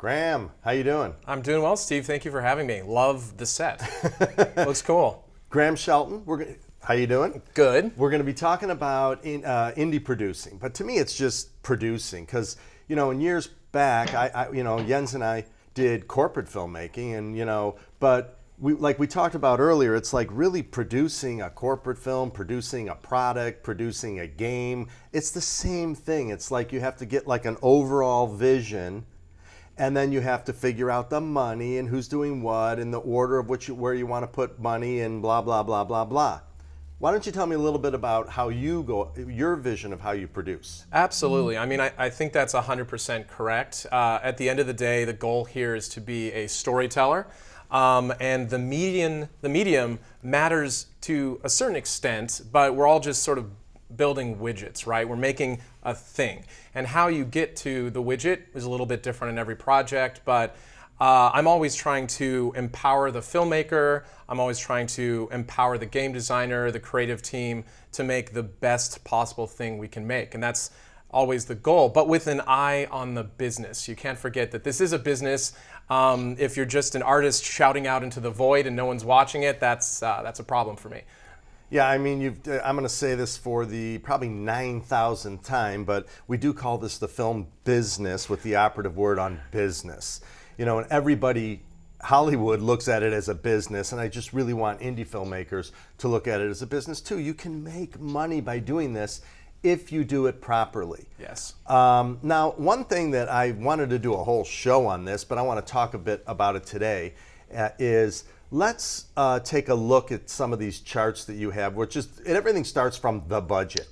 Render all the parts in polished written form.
Graham, how you doing? I'm doing well, Steve. Thank you for having me. Love the set. Looks cool. Graham Shelton, how you doing? Good. We're going to be talking about indie producing, but to me it's just producing because, in years back, Jens and I did corporate filmmaking and, but we talked about earlier, it's like really producing a corporate film, producing a product, producing a game. It's the same thing. It's like you have to get like an overall vision. And then you have to figure out the money and who's doing what and the order of where you want to put money and blah, blah, blah, blah, blah. Why don't you tell me a little bit about how you go, your vision of how you produce? Absolutely. I mean, I think that's 100% correct. At the end of the day, the goal here is to be a storyteller. And the medium matters to a certain extent, but we're all just sort of building widgets, right? We're making a thing. And how you get to the widget is a little bit different in every project, but I'm always trying to empower the filmmaker. I'm always trying to empower the game designer, the creative team to make the best possible thing we can make. And that's always the goal, but with an eye on the business. You can't forget that this is a business. If you're just an artist shouting out into the void and no one's watching it, that's a problem for me. Yeah, I mean, I'm going to say this for the probably 9,000th time, but we do call this the film business with the operative word on business. And everybody, Hollywood looks at it as a business, and I just really want indie filmmakers to look at it as a business too. You can make money by doing this if you do it properly. Yes. Now, one thing that I wanted to do a whole show on this, but I want to talk a bit about it today, is let's take a look at some of these charts that you have, everything starts from the budget.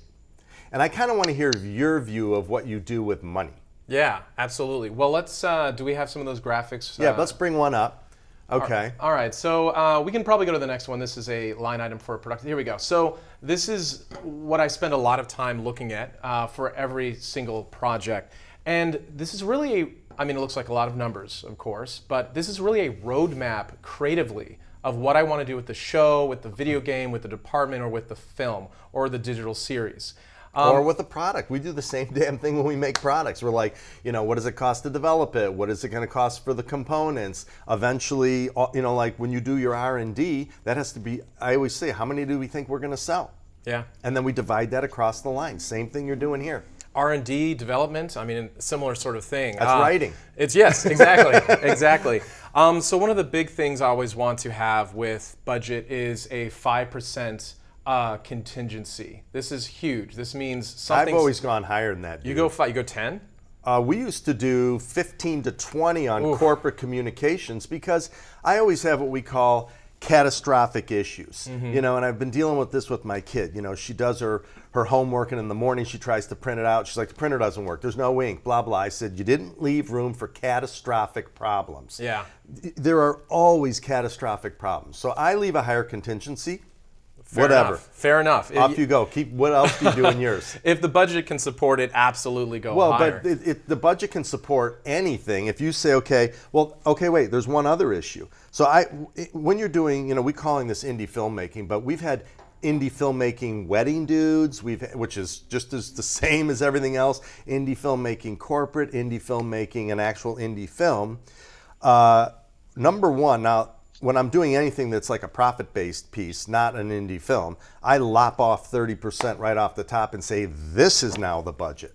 And I kind of want to hear your view of what you do with money. Yeah, absolutely. Well, let's, do we have some of those graphics? Yeah, let's bring one up. Okay. All right, so we can probably go to the next one. This is a line item for production. Here we go. So this is what I spend a lot of time looking at for every single project. And this is really it looks like a lot of numbers, of course, but this is really a roadmap creatively of what I want to do with the show, with the video game, with the department, or with the film, or the digital series. Or with a product. We do the same damn thing when we make products. We're like, what does it cost to develop it? What is it going to cost for the components? Eventually, like when you do your R&D, that has to be, I always say, how many do we think we're going to sell? Yeah. And then we divide that across the line. Same thing you're doing here. R&D, development, similar sort of thing. That's writing. Yes, exactly, exactly. So one of the big things I always want to have with budget is a 5% contingency. This is huge. This means something. I've always gone higher than that. Dude. You go 5. You go 10. We used to do 15 to 20 on corporate communications because I always have what we call catastrophic issues. And I've been dealing with this with my kid. She does her homework, and in the morning she tries to print it out. She's like, the printer doesn't work. There's no ink, blah, blah. I said, you didn't leave room for catastrophic problems. Yeah. There are always catastrophic problems. So I leave a higher contingency. Fair enough. Off you go. What else do you do in yours? If the budget can support it, absolutely go higher. Well, but the budget can support anything. If you say, wait, there's one other issue. So when you're doing, we're calling this indie filmmaking, but we've had indie filmmaking wedding dudes, which is just as the same as everything else. Indie filmmaking corporate, indie filmmaking an actual indie film. Number one, now, when I'm doing anything that's like a profit-based piece, not an indie film, I lop off 30% right off the top and say, this is now the budget.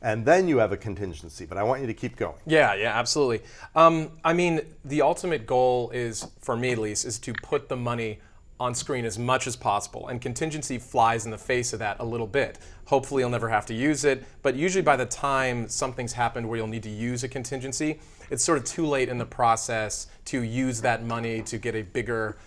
And then you have a contingency, but I want you to keep going. Yeah, absolutely. The ultimate goal is, for me at least, is to put the money on screen as much as possible, and contingency flies in the face of that a little bit. Hopefully you'll never have to use it, but usually by the time something's happened where you'll need to use a contingency, it's sort of too late in the process to use that money to get a bigger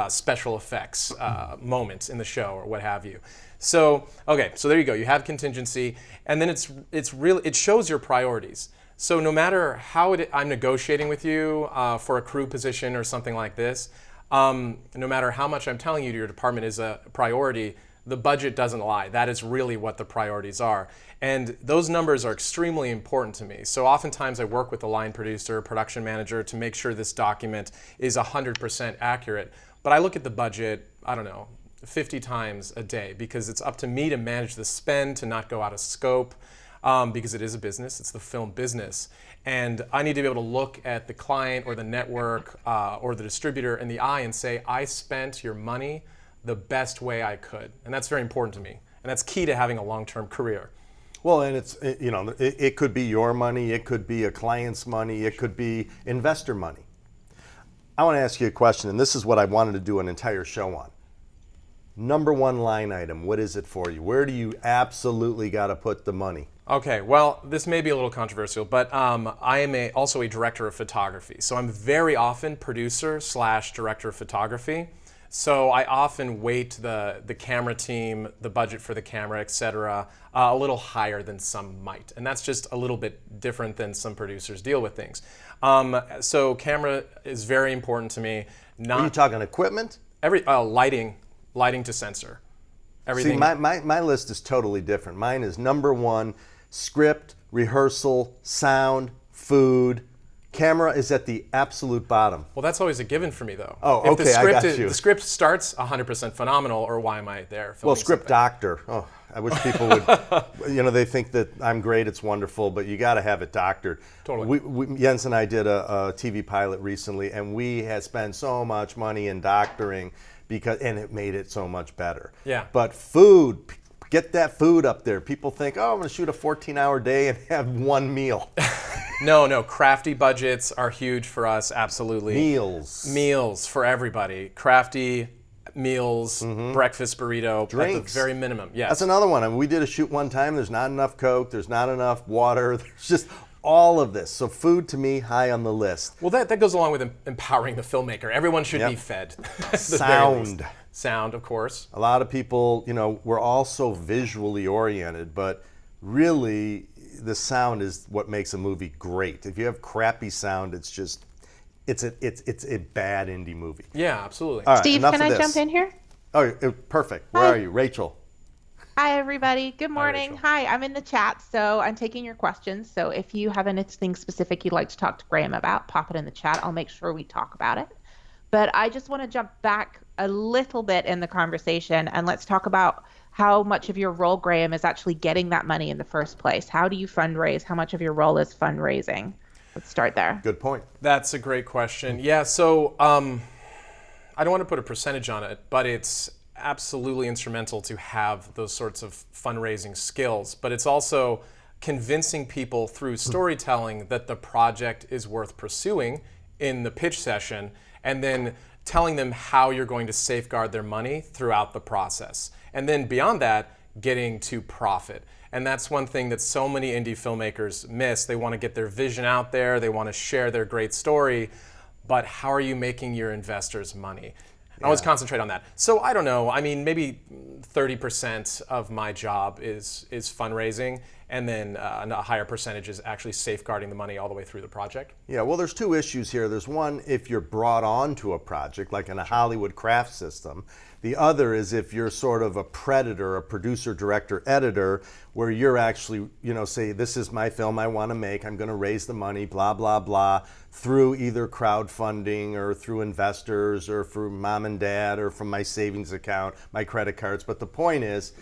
special effects moment in the show or what have you. So there you go. You have contingency, and then it shows your priorities. So no matter how I'm negotiating with you for a crew position or something like this, no matter how much I'm telling you your department is a priority, the budget doesn't lie. That is really what the priorities are. And those numbers are extremely important to me. So oftentimes I work with the line producer, production manager to make sure this document is 100% accurate. But I look at the budget, 50 times a day because it's up to me to manage the spend, to not go out of scope. because it is a business. It's the film business. And I need to be able to look at the client or the network or the distributor in the eye and say, I spent your money the best way I could. And that's very important to me. And that's key to having a long-term career. Well, and it could be your money, it could be a client's money, it could be investor money. I want to ask you a question, and this is what I wanted to do an entire show on. Number one line item, what is it for you? Where do you absolutely got to put the money? Okay, well, this may be a little controversial, but I am also a director of photography. So I'm very often producer/director of photography. So I often weight the camera team, the budget for the camera, etc., a little higher than some might. And that's just a little bit different than some producers deal with things. So camera is very important to me. Are you talking equipment? Lighting to sensor. Everything. See, my list is totally different. Mine is number one, script, rehearsal, sound, food. Camera is at the absolute bottom. Well, that's always a given for me, though. Oh, if okay, I got you. The script starts 100% phenomenal, or why am I there? Well, script doctor. Oh, I wish people would, they think that I'm great, it's wonderful, but you got to have it doctored. Totally. Jens and I did a TV pilot recently, and we had spent so much money in doctoring, and it made it so much better. Yeah. But food, get that food up there. People think, oh, I'm going to shoot a 14-hour day and have one meal. No, crafty budgets are huge for us, absolutely. Meals for everybody. Crafty meals, breakfast burrito, drinks. At the very minimum, yes. That's another one. I mean, we did a shoot one time, there's not enough Coke, there's not enough water, there's just all of this. So food, to me, high on the list. Well, that goes along with empowering the filmmaker. Everyone should be fed. Sound. Sound, of course. A lot of people, we're all so visually oriented, but really, the sound is what makes a movie great. If you have crappy sound, it's a bad indie movie. Yeah, absolutely. All right, Steve, can I jump in here? Oh, perfect. Where are you? Rachel. Hi, everybody. Good morning. Hi, Hi, I'm in the chat, so I'm taking your questions. So if you have anything specific you'd like to talk to Graham about, pop it in the chat. I'll make sure we talk about it. But I just want to jump back a little bit in the conversation, and let's talk about how much of your role, Graham, is actually getting that money in the first place. How do you fundraise? How much of your role is fundraising? Let's start there. Good point. That's a great question. Yeah, so I don't want to put a percentage on it, but it's absolutely instrumental to have those sorts of fundraising skills. But it's also convincing people through storytelling that the project is worth pursuing in the pitch session, and then telling them how you're going to safeguard their money throughout the process. And then beyond that, getting to profit. And that's one thing that so many indie filmmakers miss. They want to get their vision out there, they want to share their great story, but how are you making your investors money? I always concentrate on that. So I don't know, I mean, maybe 30% of my job is fundraising, and then a higher percentage is actually safeguarding the money all the way through the project. Yeah, well, there's two issues here. There's one, if you're brought on to a project, like in a Hollywood craft system. The other is if you're sort of a predator, a producer, director, editor, where you're actually, say, this is my film I want to make, I'm going to raise the money, blah, blah, blah, through either crowdfunding or through investors or through mom and dad or from my savings account, my credit cards. But the point is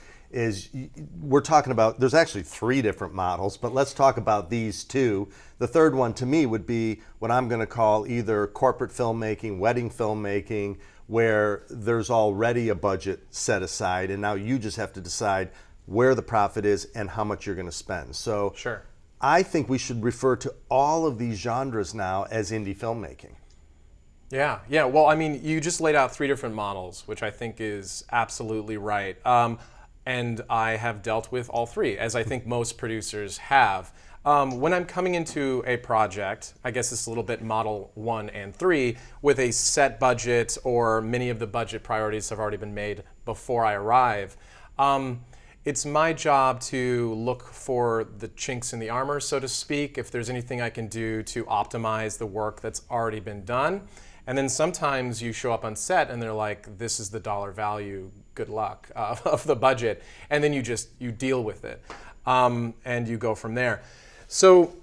we're talking about, there's actually three different models, but let's talk about these two. The third one to me would be what I'm going to call either corporate filmmaking, wedding filmmaking, where there's already a budget set aside, and now you just have to decide where the profit is and how much you're going to spend. So sure. I think we should refer to all of these genres now as indie filmmaking. Yeah. Well, I mean, you just laid out three different models, which I think is absolutely right. And I have dealt with all three, as I think most producers have. When I'm coming into a project, I guess it's a little bit model 1 and 3, with a set budget, or many of the budget priorities have already been made before I arrive. It's my job to look for the chinks in the armor, so to speak, if there's anything I can do to optimize the work that's already been done. And then sometimes you show up on set and they're like, this is the dollar value, good luck, of the budget. And then you deal with it, and you go from there. So,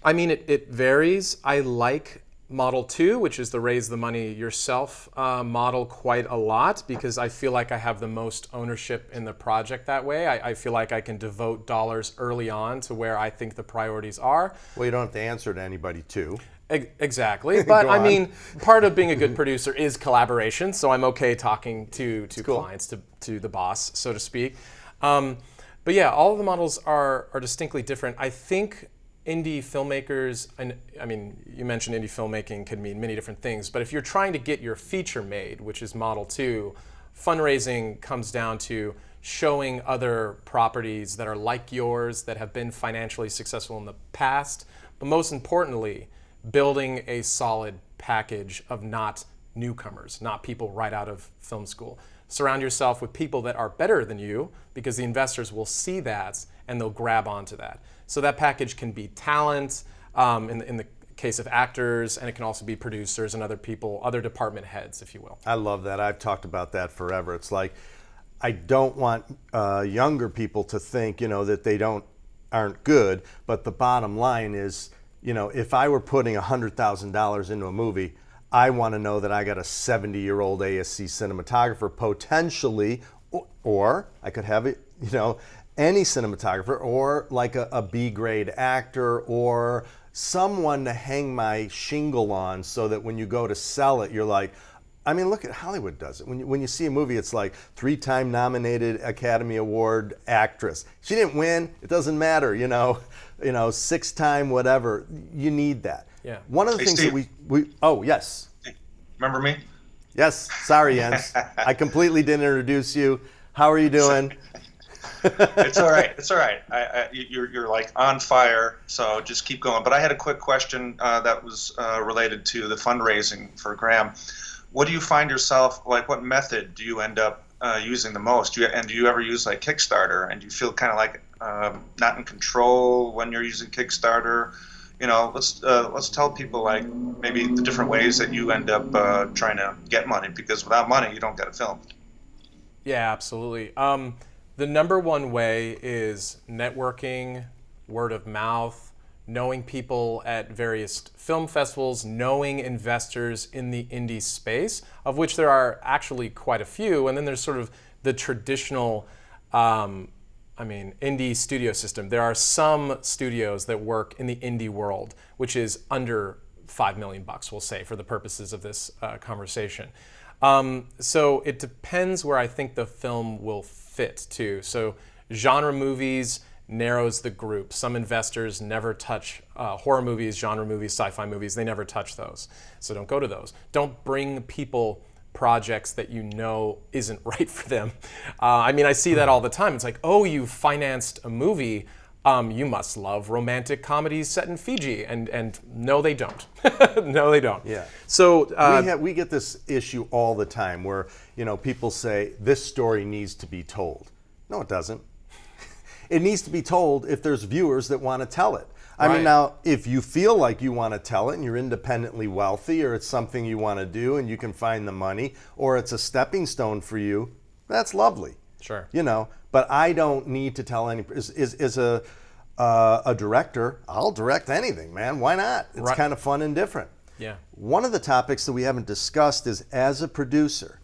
I mean, it varies. I like Model 2, which is the raise the money yourself model, quite a lot, because I feel like I have the most ownership in the project that way. I feel like I can devote dollars early on to where I think the priorities are. Well, you don't have to answer to anybody too. Exactly, but Go I on. mean, part of being a good producer is collaboration, so I'm okay talking to cool. clients, to the boss, so to speak. But yeah, all of the models are distinctly different. I think indie filmmakers, and I mean, you mentioned indie filmmaking can mean many different things, but if you're trying to get your feature made, which is Model 2, fundraising comes down to showing other properties that are like yours, that have been financially successful in the past, but most importantly, building a solid package of not newcomers, not people right out of film school. Surround yourself with people that are better than you, because the investors will see that and they'll grab onto that. So that package can be talent, in the case of actors, and it can also be producers and other people, other department heads, if you will. I love that. I've talked about that forever. It's like, I don't want younger people to think, that they aren't good, but the bottom line is, if I were putting $100,000 into a movie, I want to know that I got a 70-year-old ASC cinematographer potentially, or I could have it, any cinematographer, or like a B-grade actor, or someone to hang my shingle on, so that when you go to sell it, you're like, I mean, look at Hollywood does it. When you see a movie, it's like 3-time nominated Academy Award actress. She didn't win. It doesn't matter. 6-time whatever. You need that. Yeah. One of the Hey, things Steve. that we oh yes Remember me? yes sorry Jens, I completely didn't introduce you. How are you doing? It's all right. It's all right. You're like on fire, so just keep going. But I had a quick question that was related to the fundraising for Graham. What do you find yourself, like what method do you end up using the most? Do you ever use like Kickstarter? And do you feel kind of like not in control when you're using Kickstarter? Let's tell people like maybe the different ways that you end up trying to get money, because without money you don't get a film. Yeah, absolutely. The number one way is networking, word of mouth, knowing people at various film festivals, knowing investors in the indie space, of which there are actually quite a few. And then there's sort of the traditional, indie studio system. There are some studios that work in the indie world, which is under $5 million, we'll say, for the purposes of this conversation. So it depends where I think the film will fit too. So genre movies narrows the group. Some investors never touch horror movies, genre movies, sci-fi movies. They never touch those. So don't go to those. Don't bring people projects that isn't right for them. I see that all the time. It's like, oh, you financed a movie. You must love romantic comedies set in Fiji, and no, they don't. No, they don't. Yeah. So We get this issue all the time where people say this story needs to be told. No, it doesn't. It needs to be told if there's viewers that want to tell it. I mean, Right. now, if you feel like you want to tell it and you're independently wealthy, or it's something you want to do and you can find the money, or it's a stepping stone for you, that's lovely. Sure. But I don't need to tell any. As a director, I'll direct anything, man. Why not? It's Right. kind of fun and different. Yeah. One of the topics that we haven't discussed is, as a producer,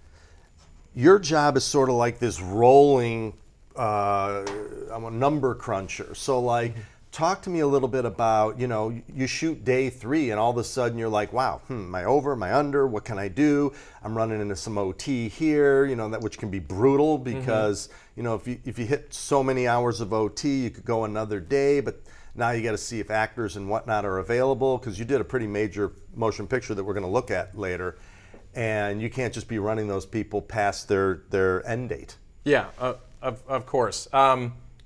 your job is sort of like this rolling. I'm a number cruncher. So, like, talk to me a little bit about, you shoot day 3 and all of a sudden you're like, wow, am I over, am I under, what can I do? I'm running into some OT here, that which can be brutal because, if you hit so many hours of OT, you could go another day, but now you got to see if actors and whatnot are available, because you did a pretty major motion picture that we're going to look at later, and you can't just be running those people past their end date. Yeah, of course.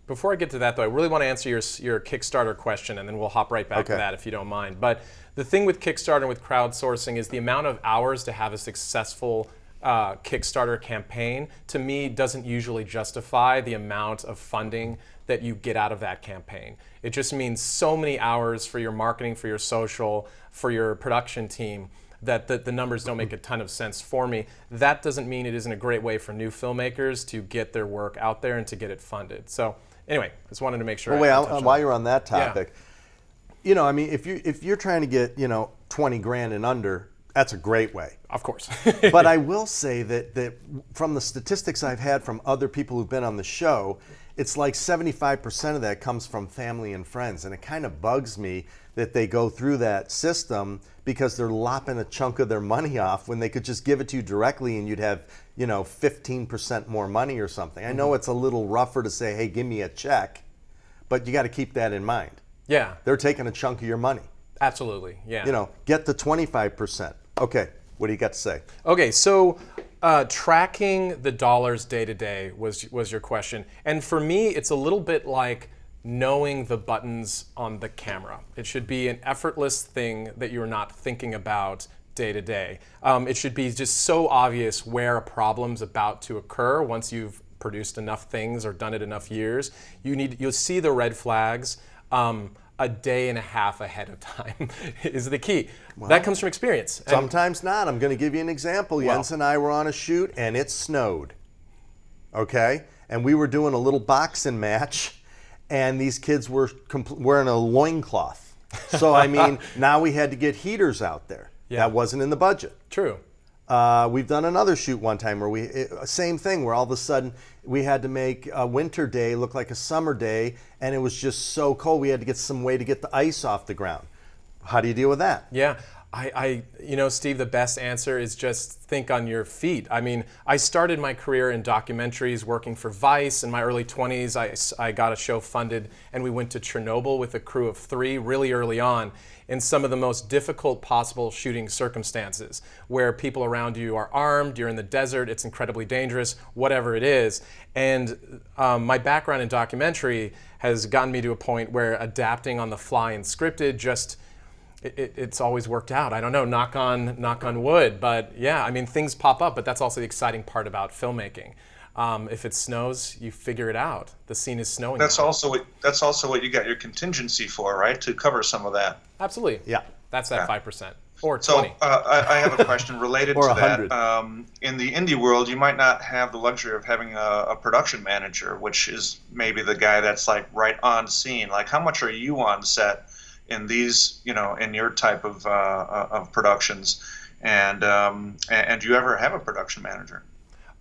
Before I get to that, though, I really want to answer your Kickstarter question, and then we'll hop right back to Okay. that if you don't mind. But the thing with Kickstarter and with crowdsourcing is the amount of hours to have a successful Kickstarter campaign, to me, doesn't usually justify the amount of funding that you get out of that campaign. It just means so many hours for your marketing, for your social, for your production team, that the numbers don't make a ton of sense for me. That doesn't mean it isn't a great way for new filmmakers to get their work out there and to get it funded. So anyway, just wanted to make sure. While you're on that topic, you know, I mean, if you're trying to get, you know, 20 grand and under, that's a great way. Of course. But I will say that from the statistics I've had from other people who've been on the show, it's like 75% of that comes from family and friends. And it kind of bugs me that they go through that system because they're lopping a chunk of their money off when they could just give it to you directly and you'd have, you know, 15% more money or something. I know it's a little rougher to say, hey, give me a check, but you got to keep that in mind. Yeah. They're taking a chunk of your money. Absolutely. Yeah. You know, get the 25%. Okay, what do you got to say? Okay, so tracking the dollars day to day was your question. And for me, it's a little bit like knowing the buttons on the camera. It should be an effortless thing that you're not thinking about day to day. It should be just so obvious where a problem's about to occur once you've produced enough things or done it enough years. You'll see the red flags a day and a half ahead of time is the key. Well, that comes from experience. Sometimes not. I'm going to give you an example. Jens and I were on a shoot and it snowed. Okay? And we were doing a little boxing match and these kids were wearing a loincloth. So, I mean, now we had to get heaters out there. Yeah. That wasn't in the budget. True. We've done another shoot one time where same thing, where all of a sudden we had to make a winter day look like a summer day, and it was just so cold we had to get some way to get the ice off the ground. How do you deal with that? Yeah, you know, Steve, the best answer is just think on your feet. I mean, I started my career in documentaries working for Vice. In my early 20s, I got a show funded, and we went to Chernobyl with a crew of 3 really early on in some of the most difficult possible shooting circumstances, where people around you are armed, you're in the desert, it's incredibly dangerous, whatever it is. And my background in documentary has gotten me to a point where adapting on the fly and scripted just, it's always worked out. I don't know, knock on wood, but yeah, I mean, things pop up, but that's also the exciting part about filmmaking. If it snows, you figure it out. The scene is snowing. That's also what you got your contingency for, right? To cover some of that. Absolutely. Yeah. That's that 5% or 20. So I have a question related or to 100. that. In the indie world, you might not have the luxury of having a production manager, which is maybe the guy that's like right on scene. Like, how much are you on set in these, you know, in your type of productions? And do you ever have a production manager?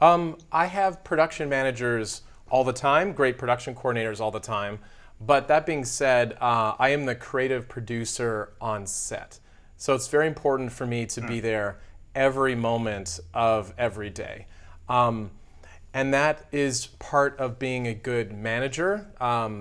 I have production managers all the time, great production coordinators all the time. But that being said, I am the creative producer on set. So it's very important for me to be there every moment of every day. And that is part of being a good manager.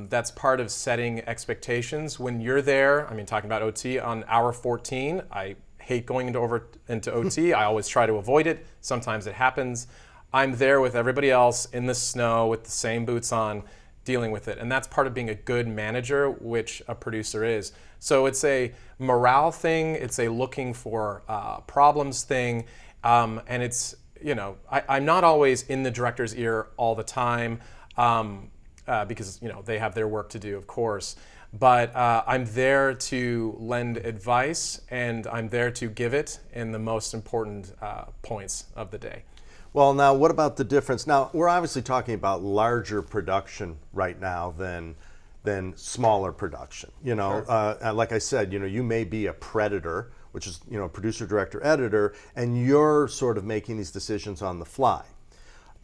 That's part of setting expectations. When you're there, I mean, talking about OT, on hour 14, I hate going into OT. I always try to avoid it. Sometimes it happens. I'm there with everybody else in the snow with the same boots on, dealing with it. And that's part of being a good manager, which a producer is. So it's a morale thing, it's a looking for problems thing, and it's, you know, I'm not always in the director's ear all the time because, you know, they have their work to do, of course. But I'm there to lend advice, and I'm there to give it in the most important points of the day. Well, now, what about the difference? Now, we're obviously talking about larger production right now than smaller production. You know, sure. Like I said, you know, you may be a predator, which is, you know, producer, director, editor, and you're sort of making these decisions on the fly.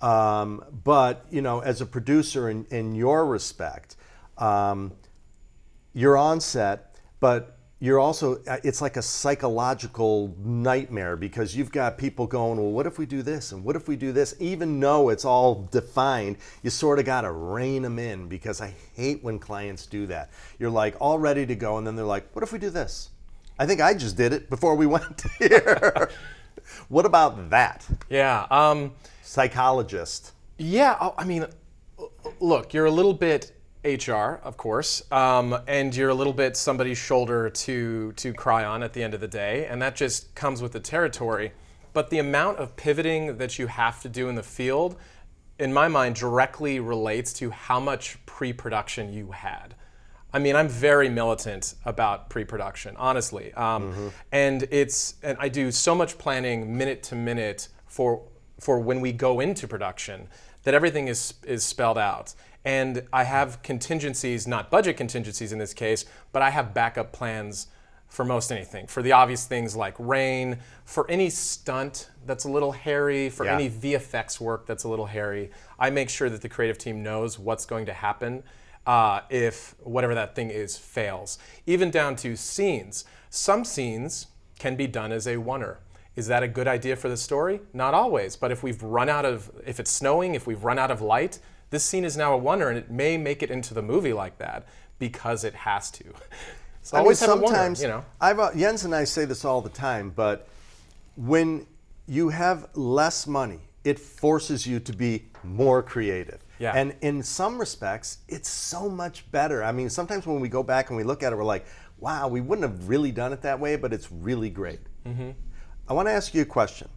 But, you know, as a producer in your respect, you're on set, but you're also, it's like a psychological nightmare because you've got people going, well, what if we do this? And what if we do this? Even though it's all defined, you sort of got to rein them in, because I hate when clients do that. You're like all ready to go, and then they're like, what if we do this? I think I just did it before we went here. What about that? Yeah. Psychologist. Yeah, I mean, look, you're a little bit HR, of course, and you're a little bit somebody's shoulder to cry on at the end of the day, and that just comes with the territory. But the amount of pivoting that you have to do in the field, in my mind, directly relates to how much pre-production you had. I mean, I'm very militant about pre-production, honestly, and I do so much planning minute to minute for when we go into production, that everything is spelled out. And I have contingencies, not budget contingencies in this case, but I have backup plans for most anything. For the obvious things like rain, for any stunt that's a little hairy, for any VFX work that's a little hairy, I make sure that the creative team knows what's going to happen if whatever that thing is fails. Even down to scenes. Some scenes can be done as a oneer. Is that a good idea for the story? Not always, but if it's snowing, if we've run out of light, this scene is now a oneer, and it may make it into the movie like that because it has to. So always have a wonder, you know. Jens and I say this all the time, but when you have less money, it forces you to be more creative. Yeah. And in some respects, it's so much better. I mean, sometimes when we go back and we look at it, we're like, wow, we wouldn't have really done it that way, but it's really great. Mm-hmm. I want to ask you a question.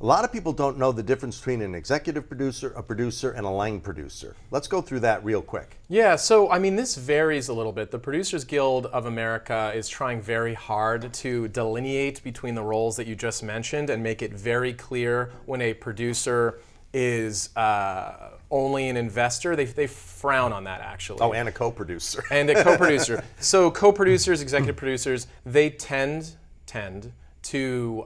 A lot of people don't know the difference between an executive producer, a producer, and a line producer. Let's go through that real quick. Yeah, so I mean, this varies a little bit. The Producers Guild of America is trying very hard to delineate between the roles that you just mentioned and make it very clear when a producer is only an investor. They frown on that, actually. Oh, and a co-producer. And a co-producer. So co-producers, executive producers, they tend to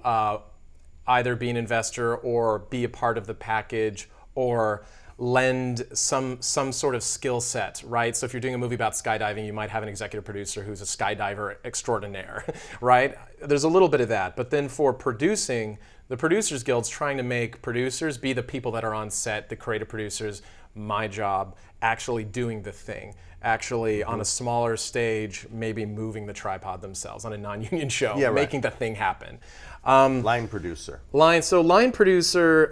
either be an investor or be a part of the package or lend some sort of skill set, right? So if you're doing a movie about skydiving, you might have an executive producer who's a skydiver extraordinaire, right? There's a little bit of that. But then for producing, the Producers Guild's trying to make producers be the people that are on set, the creative producers, my job, actually doing the thing. Actually, on a smaller stage, maybe moving the tripod themselves on a non-union show, making the thing happen. Line producer. Line producer,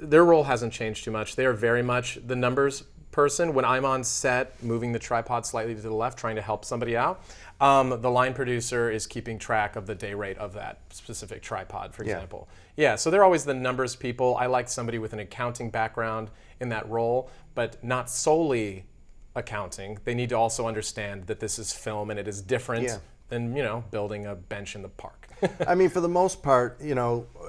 their role hasn't changed too much. They are very much the numbers person. When I'm on set, moving the tripod slightly to the left, trying to help somebody out, the line producer is keeping track of the day rate of that specific tripod, for example. Yeah, so they're always the numbers people. I like somebody with an accounting background in that role, but not solely accounting. They need to also understand that this is film and it is different than, building a bench in the park. I mean, for the most part,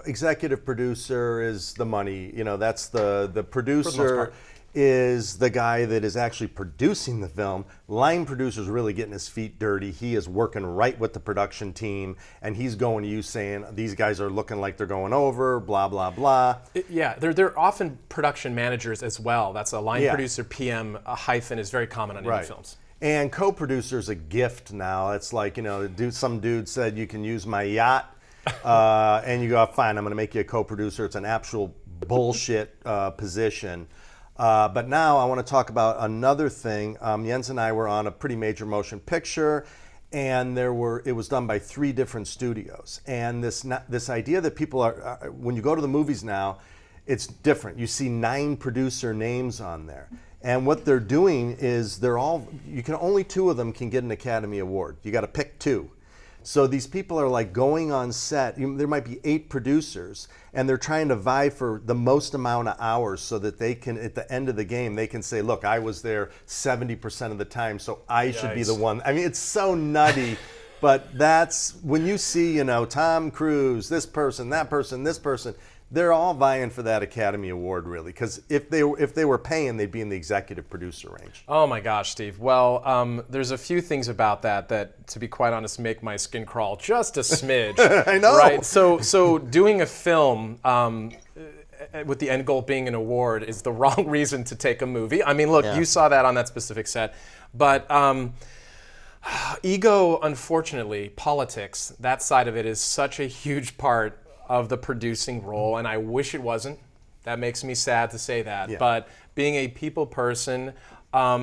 executive producer is the money. That's the producer is the guy that is actually producing the film. Line producer is really getting his feet dirty. He is working right with the production team, and he's going to you saying, these guys are looking like they're going over, blah, blah, blah. They're often production managers as well. That's a line producer, PM, a hyphen is very common on indie films. And co-producer is a gift now. It's like, some dude said, you can use my yacht, and you go, fine, I'm going to make you a co-producer. It's an actual bullshit position. But now I want to talk about another thing. Jens and I were on a pretty major motion picture, and it was done by 3 different studios. And this idea that people are, when you go to the movies now, it's different. You see 9 producer names on there. And what they're doing is only 2 of them can get an Academy Award. You got to pick 2. So these people are like going on set. There might be 8 producers, and they're trying to vie for the most amount of hours so that they can, at the end of the game, they can say, look, I was there 70% of the time, so I should be the one. I mean, it's so nutty, but that's when you see, Tom Cruise, this person, that person, this person, they're all vying for that Academy Award, really, because if they were paying, they'd be in the executive producer range. Oh my gosh, Steve. Well, there's a few things about that, to be quite honest, make my skin crawl just a smidge. I know. Right. So doing a film with the end goal being an award is the wrong reason to take a movie. I mean, look, you saw that on that specific set, but ego, unfortunately, politics, that side of it is such a huge part of the producing role, and I wish it wasn't. That makes me sad to say that. Yeah. But being a people person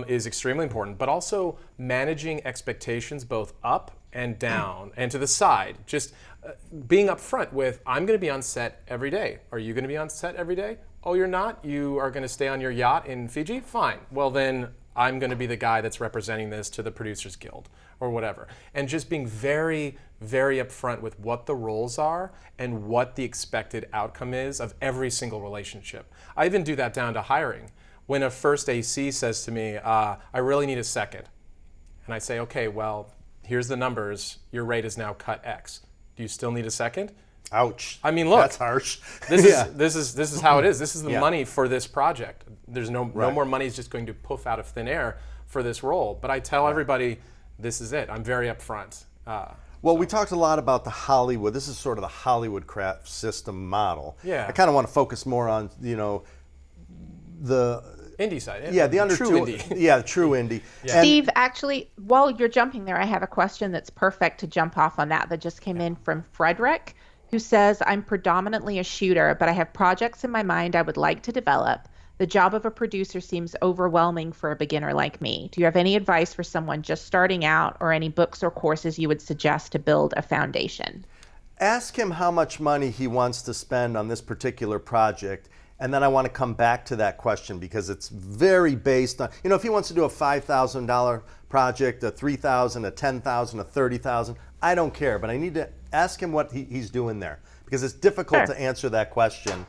is extremely important, but also managing expectations both up and down and to the side. Just being upfront with, I'm going to be on set every day. Are you going to be on set every day? Oh, you're not? You are going to stay on your yacht in Fiji? Fine. Well, then I'm going to be the guy that's representing this to the Producers Guild or whatever. And just being very, very upfront with what the roles are and what the expected outcome is of every single relationship. I even do that down to hiring. When a first AC says to me, I really need a second. And I say, okay, well, here's the numbers. Your rate is now cut X. Do you still need a second? Ouch. I mean, look, that's harsh. This Yeah. is how it is. This is the Yeah. money for this project. There's no Right. more money is just going to poof out of thin air for this role. But I tell everybody, this is it. I'm very upfront. Well, we talked a lot about the Hollywood. This is sort of the Hollywood craft system model. Yeah. I kind of want to focus more on, the Indie side. yeah, the under true two, indie. yeah, true indie. Yeah. And- Steve, actually, while you're jumping there, I have a question that's perfect to jump off on that just came in from Frederick, who says, I'm predominantly a shooter, but I have projects in my mind I would like to develop. The job of a producer seems overwhelming for a beginner like me. Do you have any advice for someone just starting out, or any books or courses you would suggest to build a foundation? Ask him how much money he wants to spend on this particular project, and then I want to come back to that question because it's very based on, if he wants to do a $5,000 project, a $3,000, a $10,000, a $30,000, I don't care, but I need to ask him what he's doing there because it's difficult Sure. to answer that question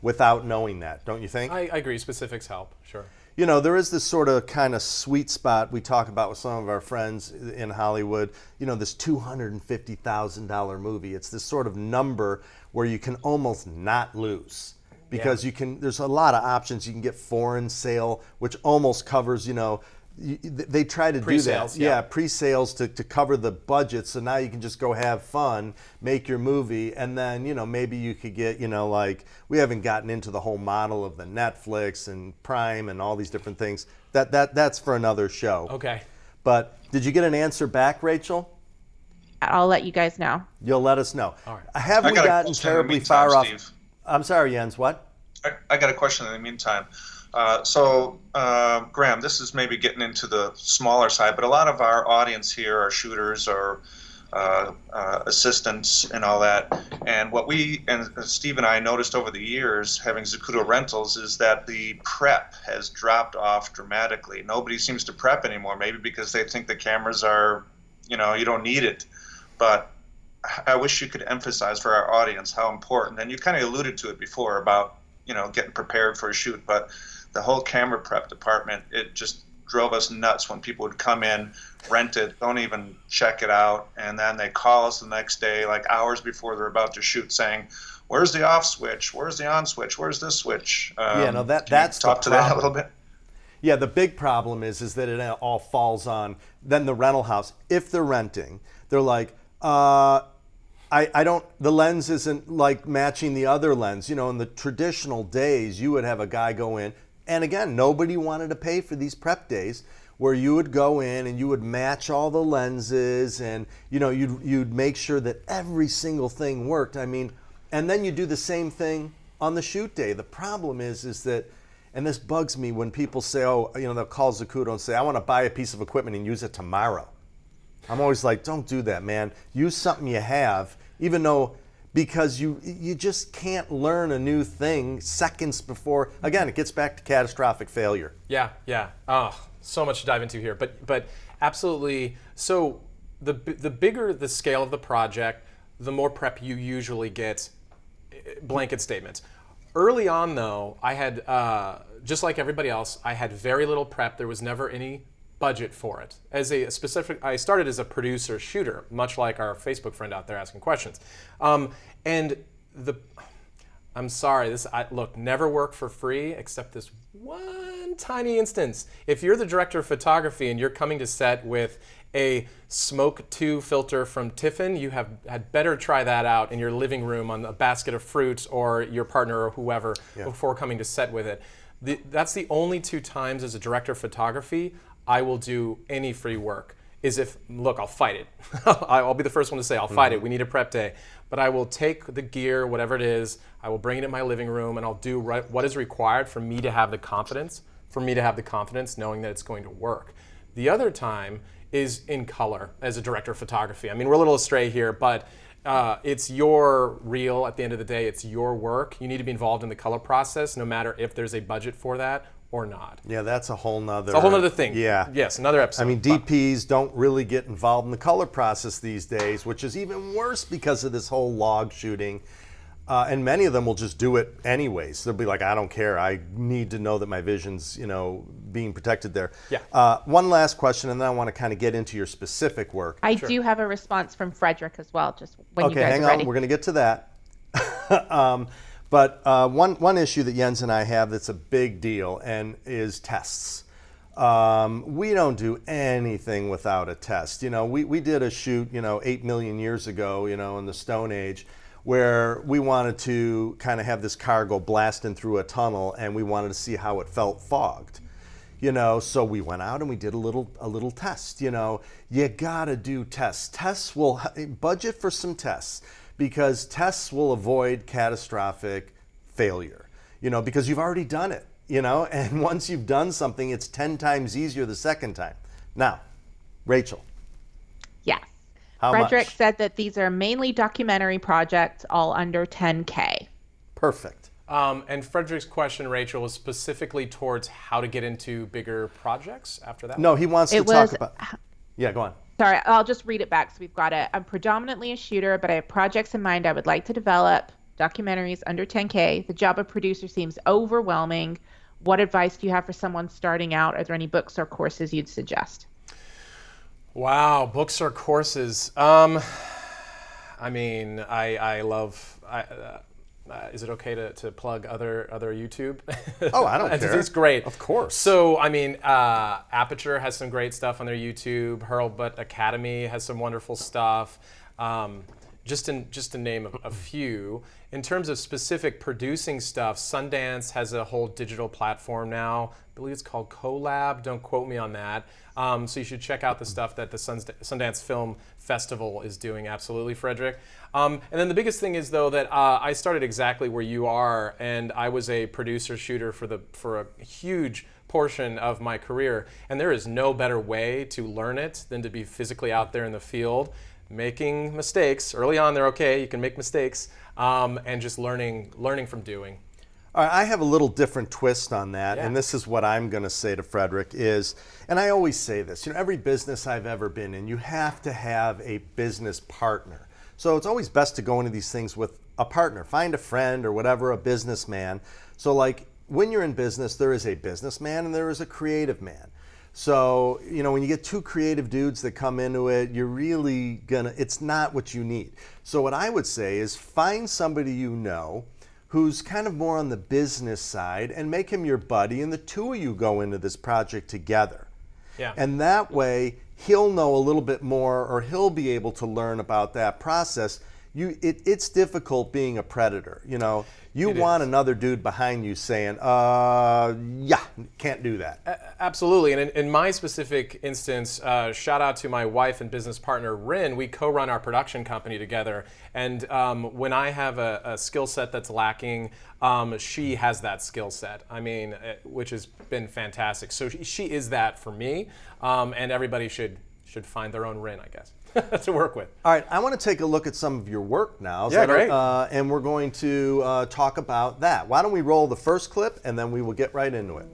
without knowing that, don't you think? I agree. Specifics help. Sure. There is this sort of kind of sweet spot we talk about with some of our friends in Hollywood, this $250,000 movie. It's this sort of number where you can almost not lose because there's a lot of options. You can get foreign sale, which almost covers, they try to Pre-sales, do that. yeah. Pre-sales to cover the budget. So now you can just go have fun, make your movie, and then, maybe you could get, like, we haven't gotten into the whole model of the Netflix and Prime and all these different things. That's for another show. Okay. But did you get an answer back, Rachel? I'll let you guys know. You'll let us know. All right. Have I we got a gotten question in the terribly meantime, far off? Steve. I'm sorry, Jens, what? I got a question in the meantime. Graham, this is maybe getting into the smaller side, but a lot of our audience here are shooters or assistants and all that. And what we and Steve and I noticed over the years, having Zacuto rentals, is that the prep has dropped off dramatically. Nobody seems to prep anymore, maybe because they think the cameras are, you don't need it. But I wish you could emphasize for our audience how important, and you kind of alluded to it before about, getting prepared for a shoot, but the whole camera prep department, it just drove us nuts when people would come in, rent it, don't even check it out, and then they call us the next day, like hours before they're about to shoot, saying, where's the off switch? Where's the on switch? Where's this switch? That's talk the to that a problem. little bit. Yeah, the big problem is that it all falls on then the rental house. If they're renting, they're like, the lens isn't like matching the other lens. In the traditional days, you would have a guy go in, and again, nobody wanted to pay for these prep days where you would go in and you would match all the lenses and, you'd make sure that every single thing worked. And then you do the same thing on the shoot day. The problem is that, and this bugs me when people say, they'll call Zacuto and say, I want to buy a piece of equipment and use it tomorrow. I'm always like, don't do that, man. Use something you have, because you just can't learn a new thing seconds before. Again, it gets back to catastrophic failure. Yeah. Oh, so much to dive into here, but absolutely. So the bigger the scale of the project, the more prep you usually get. Blanket statements. Early on, though, I had just like everybody else, I had very little prep. There was never any budget for it. I started as a producer shooter, much like our Facebook friend out there asking questions. I'm sorry, look, never work for free except this one tiny instance. If you're the director of photography and you're coming to set with a Smoke 2 filter from Tiffin, you had better try that out in your living room on a basket of fruit or your partner or whoever before coming to set with it. That's the only two times as a director of photography I will do any free work. I'll fight it. I'll be the first one to say, I'll fight it. We need a prep day. But I will take the gear, whatever it is, I will bring it in my living room and I'll do what is required for me to have the confidence, knowing that it's going to work. The other time is in color as a director of photography. We're a little astray here, but it's your reel at the end of the day. It's your work. You need to be involved in the color process, no matter if there's a budget for that or not. Yeah, that's a whole nother... It's a whole nother thing. Yeah. Yes, another episode. DPs don't really get involved in the color process these days, which is even worse because of this whole log shooting. And many of them will just do it anyways. They'll be like, I don't care. I need to know that my vision's, being protected there. Yeah. One last question, and then I want to kind of get into your specific work. I do have a response from Frederick as well, just when you Okay, guys hang are ready. on. We're going to get to that. But one issue that Jens and I have that's a big deal and is tests. We don't do anything without a test. We did a shoot, 8 million years ago, in the Stone Age, where we wanted to kind of have this car go blasting through a tunnel, and we wanted to see how it felt fogged. So we went out and we did a little test. You gotta do tests. Tests will budget for some tests, because tests will avoid catastrophic failure. Because you've already done it. And once you've done something, it's 10 times easier the second time. Now, Rachel. Yes. How Frederick much? said that these are mainly documentary projects, all under 10K. Perfect. And Frederick's question, Rachel, was specifically towards how to get into bigger projects after that? No, he wants to talk about... Yeah, go on. Sorry, I'll just read it back so we've got it. I'm predominantly a shooter, but I have projects in mind I would like to develop. Documentaries under 10K. The job of producer seems overwhelming. What advice do you have for someone starting out? Are there any books or courses you'd suggest? Wow, books or courses. I love. Is it okay to plug other YouTube? Oh, I don't care. It's great. Of course. So, Aperture has some great stuff on their YouTube. Hurlbut Academy has some wonderful stuff. Just to name a few. In terms of specific producing stuff, Sundance has a whole digital platform now. I believe it's called Collab. Don't quote me on that. So you should check out the stuff that the Sundance Film Festival is doing. Absolutely, Frederick. And then the biggest thing is, though, that I started exactly where you are, and I was a producer shooter for a huge portion of my career. And there is no better way to learn it than to be physically out there in the field, making mistakes. Early on, they're okay. You can make mistakes, and just learning from doing. All right, I have a little different twist on that, Yeah. and this is what I'm going to say to Frederick is, and I always say this, every business I've ever been in, you have to have a business partner. So it's always best to go into these things with a partner. Find a friend or whatever, a businessman. So like when you're in business, there is a businessman and there is a creative man. So, when you get two creative dudes that come into it, you're really it's not what you need. So what I would say is find somebody who's kind of more on the business side and make him your buddy, and the two of you go into this project together. Yeah. And that way he'll know a little bit more, or he'll be able to learn about that process. It's difficult being a predator. You want another dude behind you saying, yeah, can't do that. Absolutely. And in my specific instance, shout out to my wife and business partner, Rin. We co-run our production company together. And when I have a skill set that's lacking, she has that skill set, which has been fantastic. So she is that for me. And everybody should find their own Rin, I guess, to work with. All right, I want to take a look at some of your work now. Yeah, great. And we're going to talk about that. Why don't we roll the first clip, and then we will get right into it.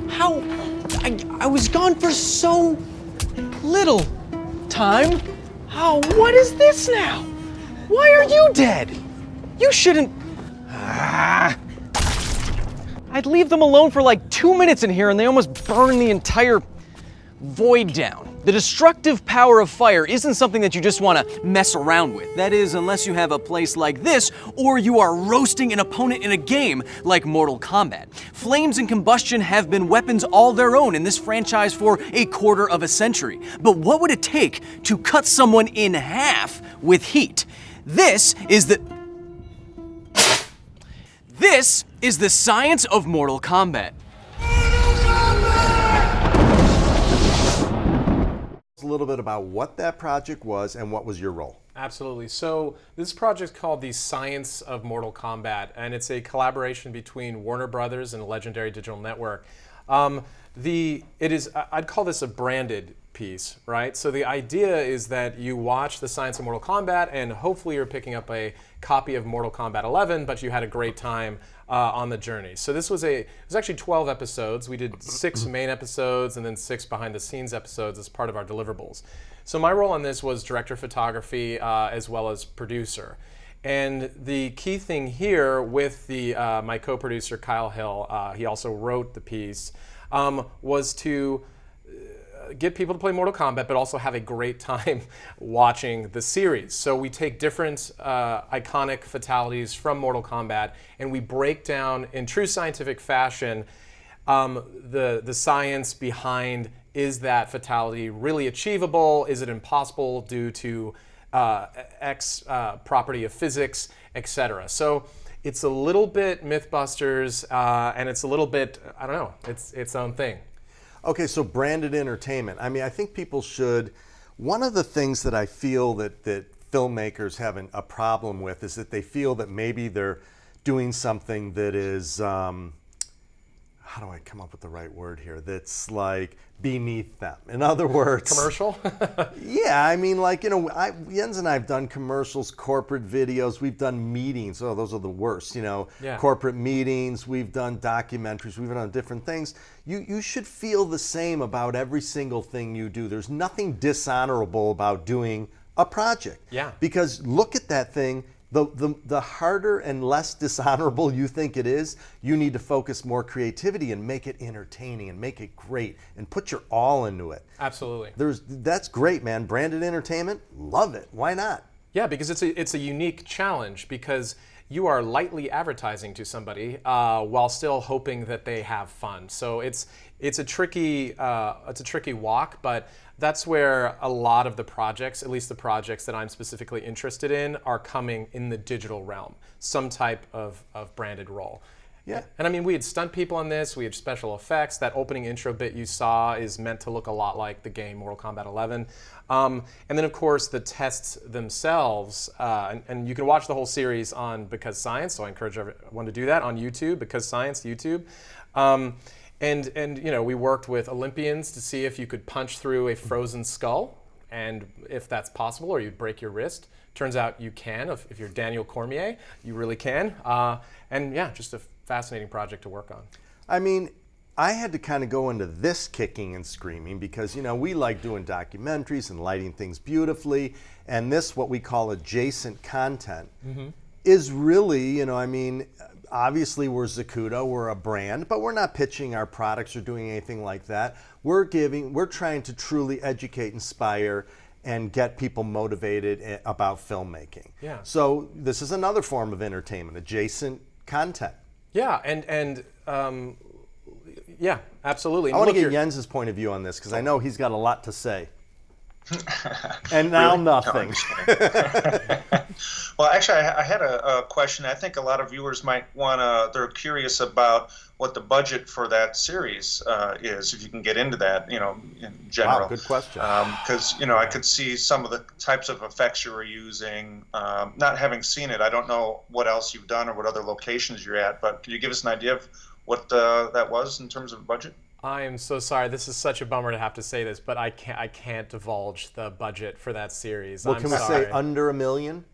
How? I was gone for so little time. What is this now? Why are you dead? You shouldn't... I'd leave them alone for like 2 minutes in here and they almost burn the entire void down. The destructive power of fire isn't something that you just want to mess around with. That is, unless you have a place like this, or you are roasting an opponent in a game like Mortal Kombat. Flames and combustion have been weapons all their own in this franchise for a quarter of a century. But what would it take to cut someone in half with heat? This is the science of Mortal Kombat. A little bit about what that project was and what was your role. Absolutely. So this project is called The Science of Mortal Kombat, and it's a collaboration between Warner Brothers and Legendary Digital Network. I'd call this a branded piece, right? So the idea is that you watch the Science of Mortal Kombat, and hopefully you're picking up a copy of Mortal Kombat 11, but you had a great time on the journey. So this was it was actually 12 episodes. We did 6 main episodes and then 6 behind the scenes episodes as part of our deliverables. So my role on this was director of photography as well as producer. And the key thing here with my co-producer Kyle Hill, he also wrote the piece, was to get people to play Mortal Kombat, but also have a great time watching the series. So we take different iconic fatalities from Mortal Kombat, and we break down in true scientific fashion the science behind, is that fatality really achievable? Is it impossible due to X property of physics, etc. So it's a little bit Mythbusters, and it's a little bit, I don't know, it's its own thing. Okay, so branded entertainment. I mean, I think people should, one of the things that I feel that filmmakers have a problem with is that they feel that maybe they're doing something that is, how do I come up with the right word here? That's like beneath them. In other words, Commercial? yeah, I mean, like, you know, Jens and I have done commercials, corporate videos, we've done meetings. Oh, those are the worst, you know, Yeah. corporate meetings, we've done documentaries, we've done different things. You should feel the same about every single thing you do. There's nothing dishonorable about doing a project. Yeah. Because look at that thing. The harder and less dishonorable you think it is, you need to focus more creativity and make it entertaining and make it great and put your all into it. Absolutely. That's great, man. Branded entertainment, love it. Why not? Yeah, because it's a unique challenge, because you are lightly advertising to somebody while still hoping that they have fun. So it's a tricky walk, but that's where a lot of the projects, at least the projects that I'm specifically interested in, are coming in the digital realm, some type of branded role. Yeah. And I mean, we had stunt people on this, we had special effects. That opening intro bit you saw is meant to look a lot like the game Mortal Kombat 11. And then, of course, the tests themselves, and you can watch the whole series on Because Science, so I encourage everyone to do that on YouTube, Because Science, YouTube. And you know, we worked with Olympians to see if you could punch through a frozen skull, and if that's possible, or you'd break your wrist. Turns out you can. If you're Daniel Cormier, you really can. And yeah, just a fascinating project to work on. I mean, I had to kind of go into this kicking and screaming because, you know, we like doing documentaries and lighting things beautifully, and this, what we call adjacent content, is really, you know, I mean, obviously we're Zacuto, we're a brand, but we're not pitching our products or doing anything like that. We're trying to truly educate, inspire, and get people motivated about filmmaking. Yeah. So this is another form of entertainment, adjacent content. Yeah, and yeah, absolutely. I want to Look, get Jens's point of view on this because I know he's got a lot to say. And now Really? nothing. Well, actually, I had a question. I think a lot of viewers might they're curious about what the budget for that series is, if you can get into that, you know, in general. Wow, good question. Because, you know, I could see some of the types of effects you were using. Not having seen it, I don't know what else you've done or what other locations you're at, but can you give us an idea of what that was in terms of budget? I am so sorry. This is such a bummer to have to say this, but I can't divulge the budget for that series. Well, I'm can we sorry. say under $1 million?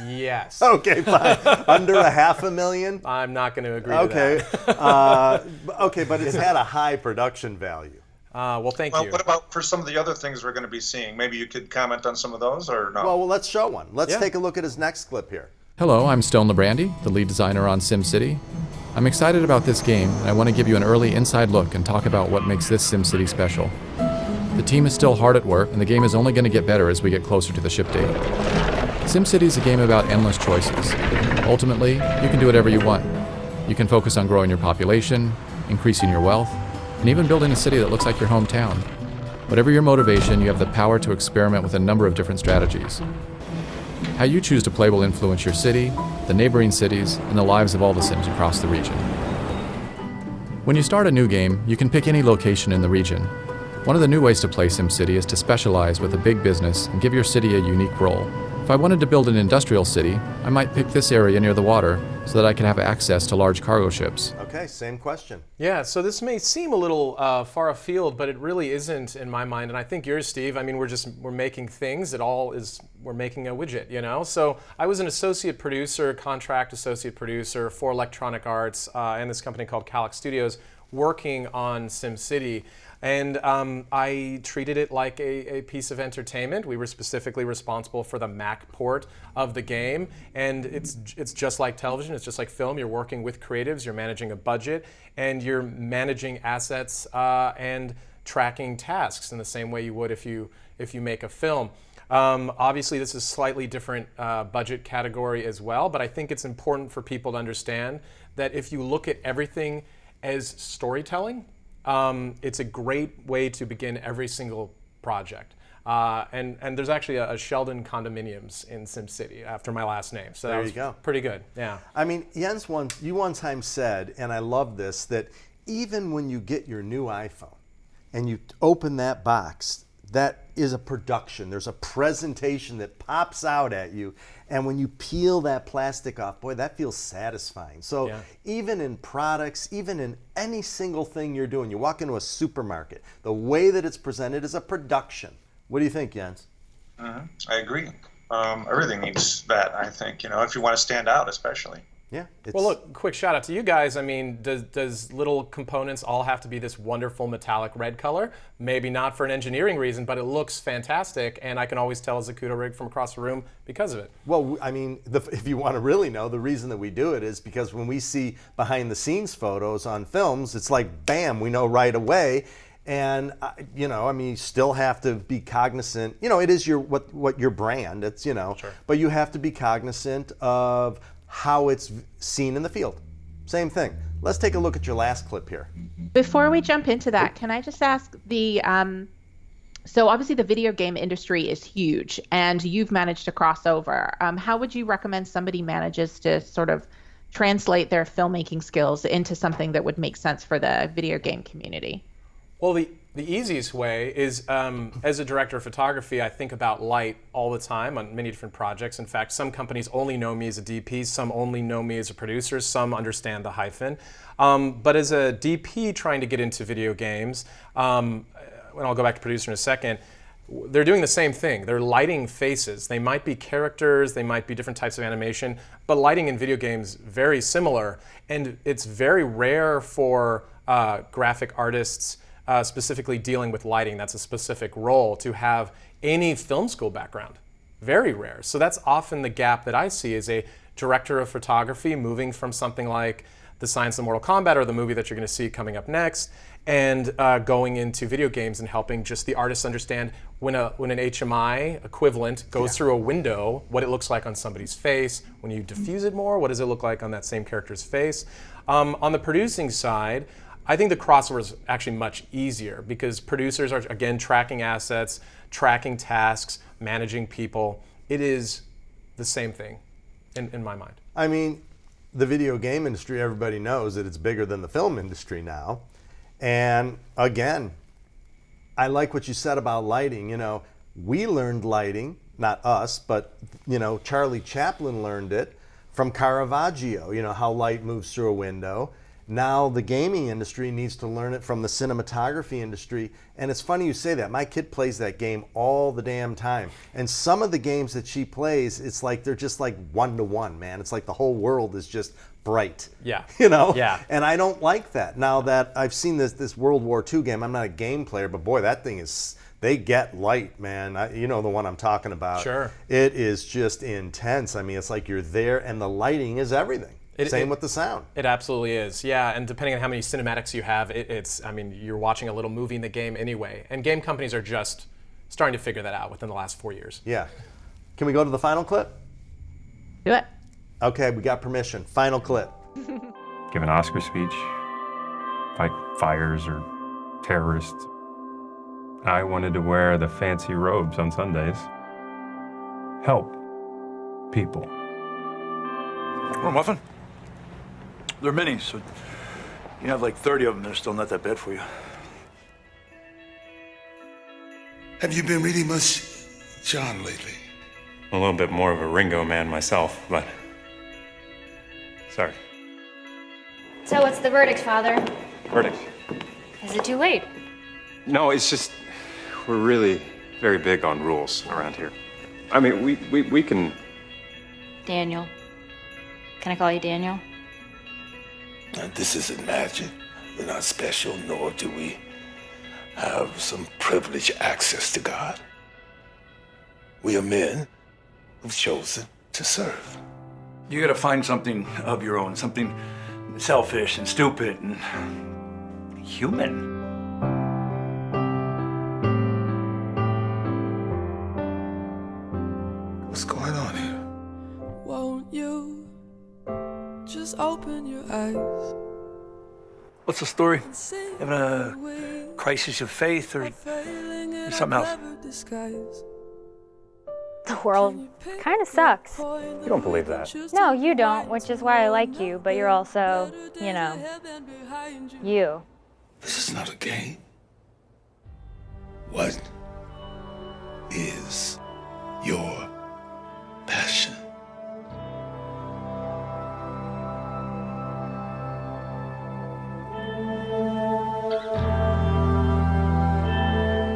Yes. Okay, fine. Under $500,000? I'm not going to agree to Okay. that. Okay, but it's had a high production value. Well, thank Well, you. what about for some of the other things we're going to be seeing? Maybe you could comment on some of those, or no? Well, let's show one. Let's Yeah. take a look at his next clip here. Hello, I'm Stone Labrandy, the lead designer on SimCity. I'm excited about this game, and I want to give you an early inside look and talk about what makes this SimCity special. The team is still hard at work, and the game is only going to get better as we get closer to the ship date. SimCity is a game about endless choices. Ultimately, you can do whatever you want. You can focus on growing your population, increasing your wealth, and even building a city that looks like your hometown. Whatever your motivation, you have the power to experiment with a number of different strategies. How you choose to play will influence your city, the neighboring cities, and the lives of all the Sims across the region. When you start a new game, you can pick any location in the region. One of the new ways to play SimCity is to specialize with a big business and give your city a unique role. If I wanted to build an industrial city, I might pick this area near the water so that I can have access to large cargo ships. Okay, same question. Yeah, so this may seem a little far afield, but it really isn't in my mind. And I think yours, Steve. I mean, we're making things. We're making a widget, you know? So I was an associate producer, contract associate producer for Electronic Arts and this company called Calyx Studios, working on SimCity. And I treated it like a piece of entertainment. We were specifically responsible for the Mac port of the game. And it's just like television, it's just like film. You're working with creatives, you're managing a budget, and you're managing assets and tracking tasks in the same way you would if you make a film. Obviously, this is a slightly different budget category as well, but I think it's important for people to understand that if you look at everything as storytelling, it's a great way to begin every single project. And there's actually a Sheldon condominiums in SimCity after my last name. So there you go. Pretty good, yeah. I mean, you one time said, and I love this, that even when you get your new iPhone and you open that box, that is a production. There's a presentation that pops out at you. And when you peel that plastic off, boy, that feels satisfying. So Yeah. even in products, even in any single thing you're doing, you walk into a supermarket, the way that it's presented is a production. What do you think, Jens? I agree. Everything needs that, I think, if you want to stand out, especially. Yeah. Well, look, quick shout out to you guys. I mean, does little components all have to be this wonderful metallic red color? Maybe not for an engineering reason, but it looks fantastic, and I can always tell a Zacuto rig from across the room because of it. Well, I mean, if you want to really know, the reason that we do it is because when we see behind the scenes photos on films, it's like, bam, we know right away. And you still have to be cognizant. It is what your brand. It's Sure. but you have to be cognizant of how it's seen in the field. Same thing. Let's take a look at your last clip here. Before we jump into that, can I just ask so obviously the video game industry is huge, and you've managed to cross over. How would you recommend somebody manages to sort of translate their filmmaking skills into something that would make sense for the video game community? Well, the easiest way is, as a director of photography, I think about light all the time on many different projects. In fact, some companies only know me as a DP, some only know me as a producer, some understand the hyphen. But as a DP trying to get into video games, and I'll go back to producer in a second, they're doing the same thing. They're lighting faces. They might be characters, they might be different types of animation, but lighting in video games very similar. And it's very rare for graphic artists specifically dealing with lighting, that's a specific role, to have any film school background. Very rare. So that's often the gap that I see as a director of photography moving from something like The Science of Mortal Kombat or the movie that you're going to see coming up next, and going into video games and helping just the artists understand when an HMI equivalent goes through a window, what it looks like on somebody's face. When you diffuse it more, what does it look like on that same character's face? On the producing side, I think the crossover is actually much easier because producers are, again, tracking assets, tracking tasks, managing people. It is the same thing in my mind. I mean, the video game industry, everybody knows that it's bigger than the film industry now. And again, I like what you said about lighting. We learned lighting, not us, but Charlie Chaplin learned it from Caravaggio, how light moves through a window. Now the gaming industry needs to learn it from the cinematography industry. And it's funny you say that. My kid plays that game all the damn time. And some of the games that she plays, it's like they're just like 1-to-1, man. It's like the whole world is just bright. Yeah. Yeah. And I don't like that. Now that I've seen this World War II game, I'm not a game player, but boy, that thing is, they get light, man. You know the one I'm talking about. Sure. It is just intense. I mean, it's like you're there and the lighting is everything. Same with the sound. It absolutely is, yeah. And depending on how many cinematics you have, you're watching a little movie in the game anyway. And game companies are just starting to figure that out within the last 4 years. Yeah. Can we go to the final clip? Do it. Okay, we got permission. Final clip. Give an Oscar speech, fight fires or terrorists. I wanted to wear the fancy robes on Sundays. Help people. Want a muffin? They're minis, so you have like 30 of them. They're still not that bad for you. Have you been reading much John lately? A little bit more of a Ringo man myself, but sorry. So what's the verdict, Father? Verdict. Is it too late? No, it's just we're really very big on rules around here. I mean, we can. Daniel. Can I call you Daniel? Now, this isn't magic. We're not special, nor do we have some privileged access to God. We are men who've chosen to serve. You gotta find something of your own, something selfish and stupid and human. What's going on here? Won't you just open your eyes? What's the story? And see Having a crisis of faith or something else? The world kind of sucks. You don't believe that. No, you don't, which is why I like you, but you're also, you know, you. This is not a game. What is your passion?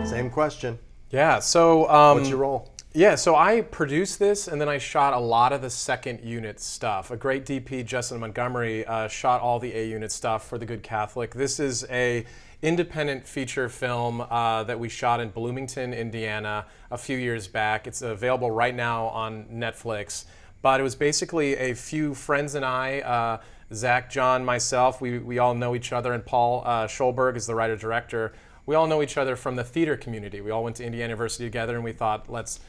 Same question. Yeah, so What's your role? Yeah, so I produced this, and then I shot a lot of the second unit stuff. A great DP, Justin Montgomery, shot all the A unit stuff for The Good Catholic. This is a independent feature film that we shot in Bloomington, Indiana, a few years back. It's available right now on Netflix. But it was basically a few friends and I, Zach, John, myself, we all know each other, and Paul Schulberg is the writer-director. We all know each other from the theater community. We all went to Indiana University together, and we thought, let's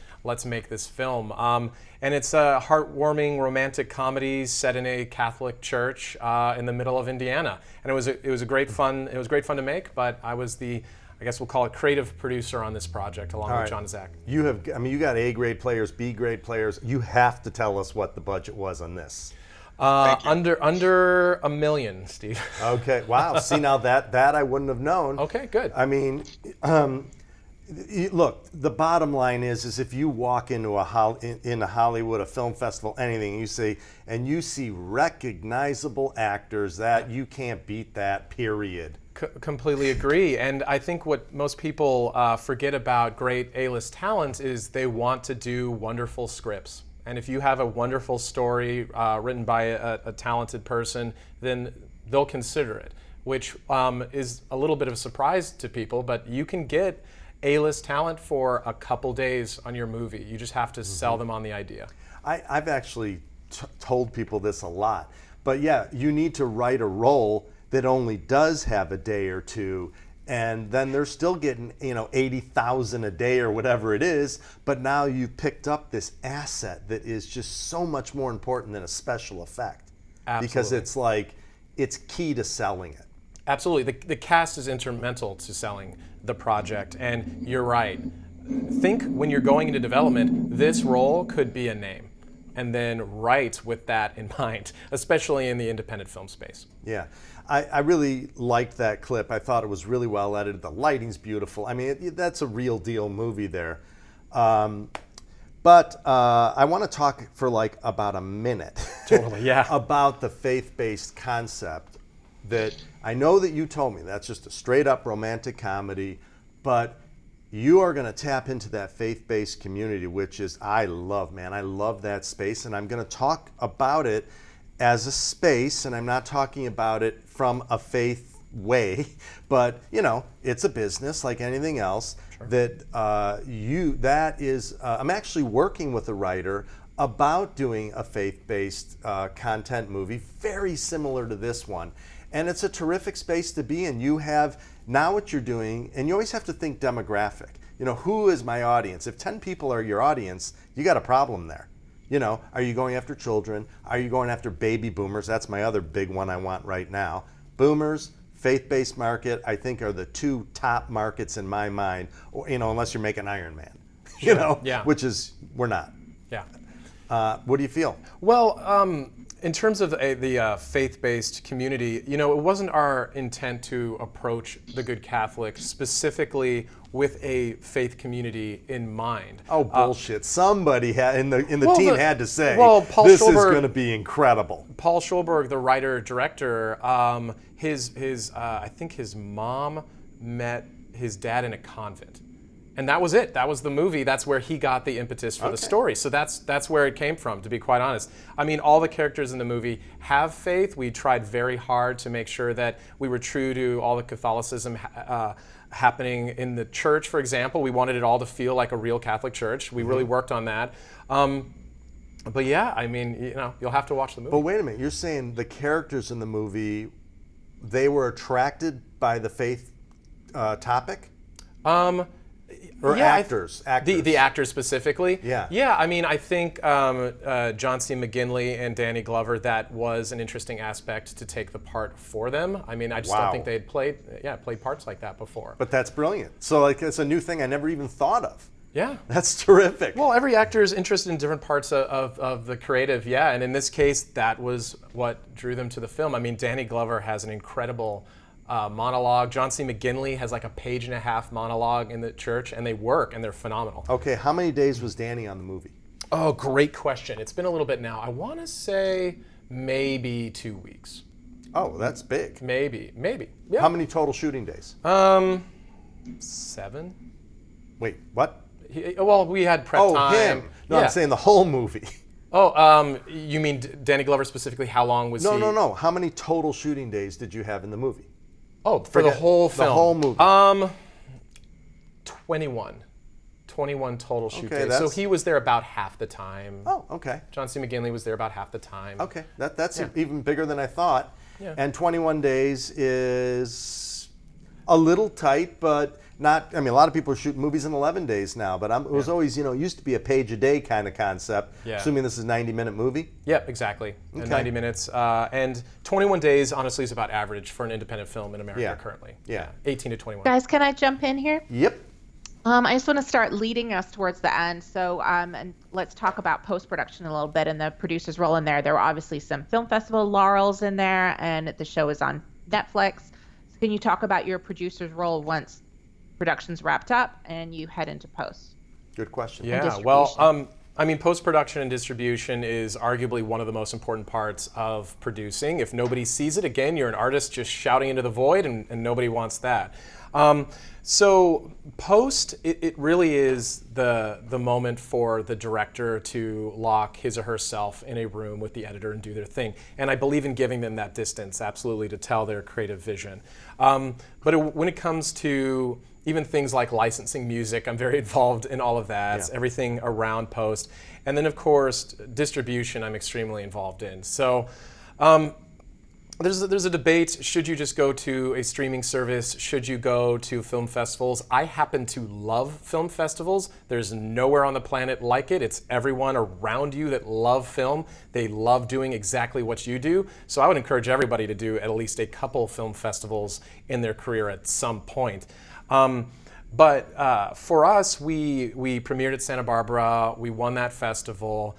make this film. And it's a heartwarming romantic comedy set in a Catholic church in the middle of Indiana. And it was great fun. It was great fun to make. But I was the, I guess we'll call it, creative producer on this project, along with John and Zach. You have, I mean, you got A grade players, B grade players. You have to tell us what the budget was on this. Under $1 million, Steve. Okay. Wow. See, now that I wouldn't have known. Okay, good. I mean, look, the bottom line is if you walk into into Hollywood, a film festival, anything, you see recognizable actors, that you can't beat that, period. Completely agree. And I think what most people forget about great A-list talent is they want to do wonderful scripts. And if you have a wonderful story written by a talented person, then they'll consider it, which is a little bit of a surprise to people, but you can get A-list talent for a couple days on your movie. You just have to sell them on the idea. I've actually told people this a lot, but yeah, you need to write a role that only does have a day or two, and then they're still getting, $80,000 a day or whatever it is, but now you've picked up this asset that is just so much more important than a special effect. Absolutely. Because it's like, it's key to selling it. Absolutely. The cast is instrumental to selling the project, and you're right. Think when you're going into development, this role could be a name, and then write with that in mind, especially in the independent film space. Yeah. I really liked that clip. I thought it was really well edited. The lighting's beautiful. I mean, that's a real deal movie there. But I want to talk for like about a minute Totally, yeah. about the faith-based concept that I know that you told me that's just a straight up romantic comedy, but you are going to tap into that faith-based community, which is, I love, man. I love that space, and I'm going to talk about it as a space, and I'm not talking about it from a faith way, but it's a business like anything else. Sure. I'm actually working with a writer about doing a faith-based content movie, very similar to this one, and it's a terrific space to be in. You have now what you're doing, and you always have to think demographic. Who is my audience? If 10 people are your audience, you got a problem there. Are you going after children? Are you going after baby boomers? That's my other big one I want right now. Boomers, faith-based market, I think are the two top markets in my mind, unless you're making Iron Man, Yeah. which is, we're not. Yeah. What do you feel? Well, In terms of the faith-based community, you know, it wasn't our intent to approach The Good Catholic specifically with a faith community in mind. Oh, bullshit! Somebody in the Well, team the- had to say, well, Paul "This is Schulberg- going to be incredible." Paul Schulberg, the writer-director, I think his mom met his dad in a convent. And that was it. That was the movie. That's where he got the impetus for the story. So that's where it came from, to be quite honest. I mean, all the characters in the movie have faith. We tried very hard to make sure that we were true to all the Catholicism happening in the church, for example. We wanted it all to feel like a real Catholic church. We really worked on that. But yeah, I mean, you know, you'll have to watch the movie. But wait a minute, you're saying the characters in the movie, they were attracted by the faith topic? Or yeah, actors? The actors specifically? Yeah. Yeah, I mean, I think John C. McGinley and Danny Glover, that was an interesting aspect to take the part for them. I mean, I just don't think they had played parts like that before. But that's brilliant. So like, it's a new thing I never even thought of. Yeah. That's terrific. Well, every actor is interested in different parts of the creative, yeah. And in this case, that was what drew them to the film. I mean, Danny Glover has an incredible monologue. John C. McGinley has like a 1.5-page monologue in the church, and they work, and they're phenomenal. Okay, how many days was Danny on the movie? Oh, great question. It's been a little bit now. I want to say maybe 2 weeks. Oh, that's big. Maybe. Yeah. How many total shooting days? 7. Wait, what? Well, we had prep time. Oh, him. No, yeah. I'm saying the whole movie. Oh, you mean Danny Glover specifically? How long was he? No. How many total shooting days did you have in the movie? Oh, for the whole film. The whole movie. 21 total shoot Okay, days. So he was there about half the time. Oh, okay. John C. McGinley was there about half the time. Okay, that's even bigger than I thought. Yeah. And 21 days is a little tight, but not. I mean, a lot of people are shooting movies in 11 days now, but it was always, it used to be a page a day kind of concept. Yeah. Assuming this is a 90-minute movie. Yep, exactly. Okay. 90 minutes. And 21 days, honestly, is about average for an independent film in America currently. Yeah. 18 to 21. Guys, can I jump in here? Yep. I just want to start leading us towards the end. So, and let's talk about post-production a little bit and the producer's role in there. There were obviously some film festival laurels in there, and the show is on Netflix. So can you talk about your producer's role once production's wrapped up and you head into post? Good question. Yeah, well, I mean, post-production and distribution is arguably one of the most important parts of producing. If nobody sees it, again, you're an artist just shouting into the void, and nobody wants that. So post, it really is the moment for the director to lock his or herself in a room with the editor and do their thing. And I believe in giving them that distance, absolutely, to tell their creative vision. But when it comes to even things like licensing music, I'm very involved in all of that, everything around post. And then, of course, distribution I'm extremely involved in. So there's a debate, should you just go to a streaming service? Should you go to film festivals? I happen to love film festivals. There's nowhere on the planet like it. It's everyone around you that love film. They love doing exactly what you do. So I would encourage everybody to do at least a couple film festivals in their career at some point. But for us, we premiered at Santa Barbara. We won that festival.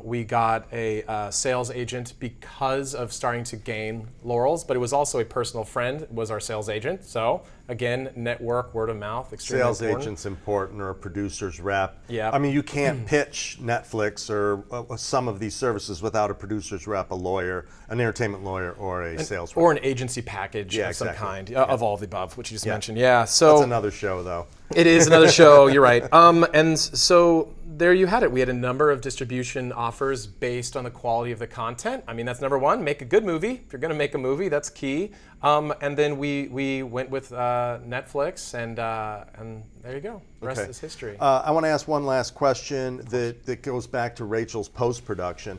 We got a sales agent because of starting to gain laurels, but it was also a personal friend, was our sales agent. So again, network, word of mouth, extremely Sales important. agent's important, or a producer's rep. Yeah. I mean, you can't pitch Netflix or some of these services without a producer's rep, a lawyer, an entertainment lawyer, or a sales rep. Or an agency package of some kind, of all of the above, which you just mentioned. Yeah, so that's another show, though. It is another show, you're right. And so there you had it. We had a number of distribution offers based on the quality of the content. I mean, that's number one, make a good movie. If you're gonna make a movie, that's key. And then we went with Netflix, and there you go. The rest is history. I want to ask one last question that goes back to Rachel's post-production.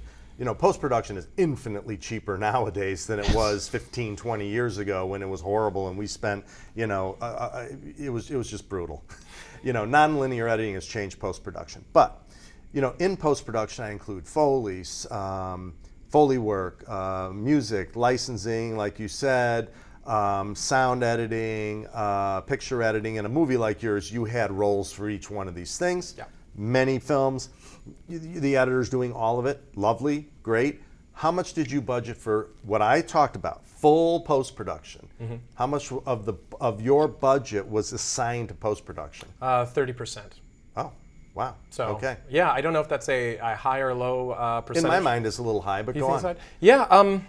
Post-production is infinitely cheaper nowadays than it was 15, 20 years ago when it was horrible and we spent, it was just brutal. Non-linear editing has changed post-production. But, in post-production I include Foley's, Foley work, music, licensing, like you said, sound editing, picture editing. In a movie like yours, you had roles for each one of these things. Yeah. Many films, the editor's doing all of it. Lovely, great. how much did you budget for what I talked about, full post-production? How much of your budget was assigned to post-production? 30%. Oh, wow. So, okay. yeah, I don't know if that's a high or low percentage. In my mind, it's a little high, but You go think on. so? Yeah,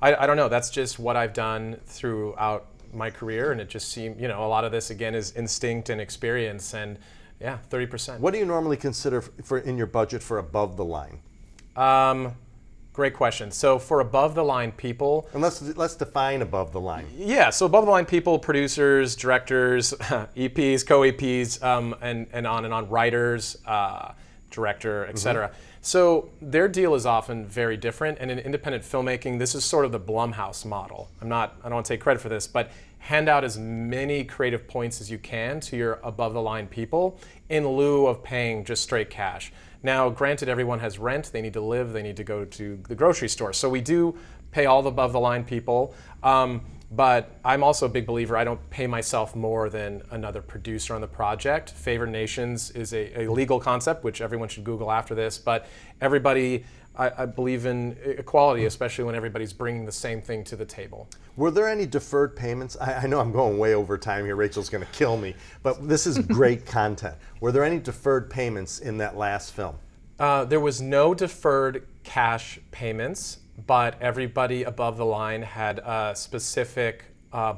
I don't know. That's just what I've done throughout my career, and it just seemed, a lot of this, again, is instinct and experience, and yeah, 30%. What do you normally consider for in your budget for above the line? Great question. So for above the line people, And let's define above the line. yeah, so above the line people, producers, directors, EPs, co-EPs, and on, writers, director, etc. So their deal is often very different, and in independent filmmaking, this is sort of the Blumhouse model. I don't want to take credit for this, but hand out as many creative points as you can to your above the line people in lieu of paying just straight cash. Now, granted, everyone has rent, they need to live, they need to go to the grocery store. So we do pay all the above the line people, but I'm also a big believer, I don't pay myself more than another producer on the project. Favored nations is a legal concept, which everyone should Google after this, but everybody, I believe in equality, especially when everybody's bringing the same thing to the table. Were there any deferred payments? I know I'm going way over time here. Rachel's going to kill me, but this is great content. Were there any deferred payments in that last film? There was no deferred cash payments, but everybody above the line had specific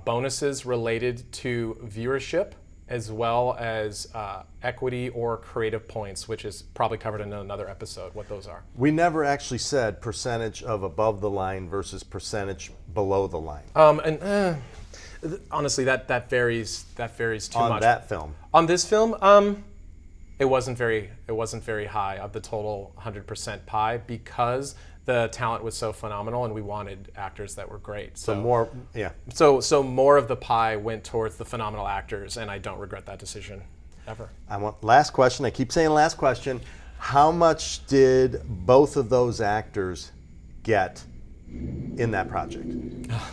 bonuses related to viewership, as well as equity or creative points, which is probably covered in another episode, what those are. We never actually said percentage of above the line versus percentage below the line. Honestly, that varies too much. On that film. On this film, it wasn't very high of the total 100% pie because the talent was so phenomenal and we wanted actors that were great. So more, yeah. So more of the pie went towards the phenomenal actors, and I don't regret that decision ever. I want last question. I keep saying last question. How much did both of those actors get in that project?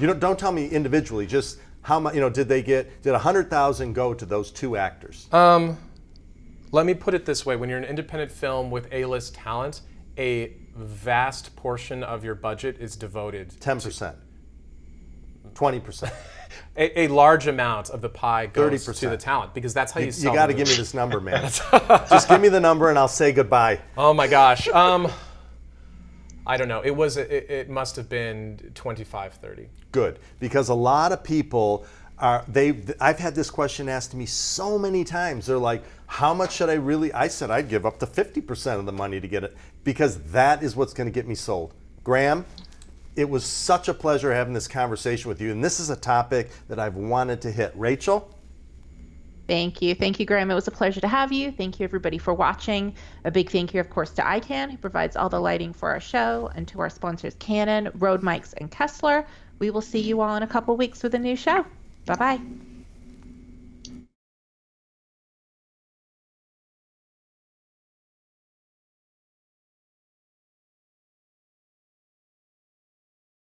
Don't tell me individually. Just how much? Did 100,000 go to those two actors? Let me put it this way: when you're an independent film with A-list talent, a vast portion of your budget is devoted 10%, 20%. A large amount of the pie goes 30%. to the talent, because that's how you sell. You got to give me this number, man. Just give me the number and I'll say goodbye. Oh my gosh. I don't know. It must have been 25-30. Good, because a lot of people I've had this question asked to me so many times. They're like, how much should I really? I said I'd give up to 50% of the money to get it, because that is what's going to get me sold. Graham, it was such a pleasure having this conversation with you, and this is a topic that I've wanted to hit. Rachel? Thank you. Thank you, Graham. It was a pleasure to have you. Thank you, everybody, for watching. A big thank you, of course, to ICANN, who provides all the lighting for our show, and to our sponsors, Canon, Rode Mics, and Kessler. We will see you all in a couple weeks with a new show. Bye-bye.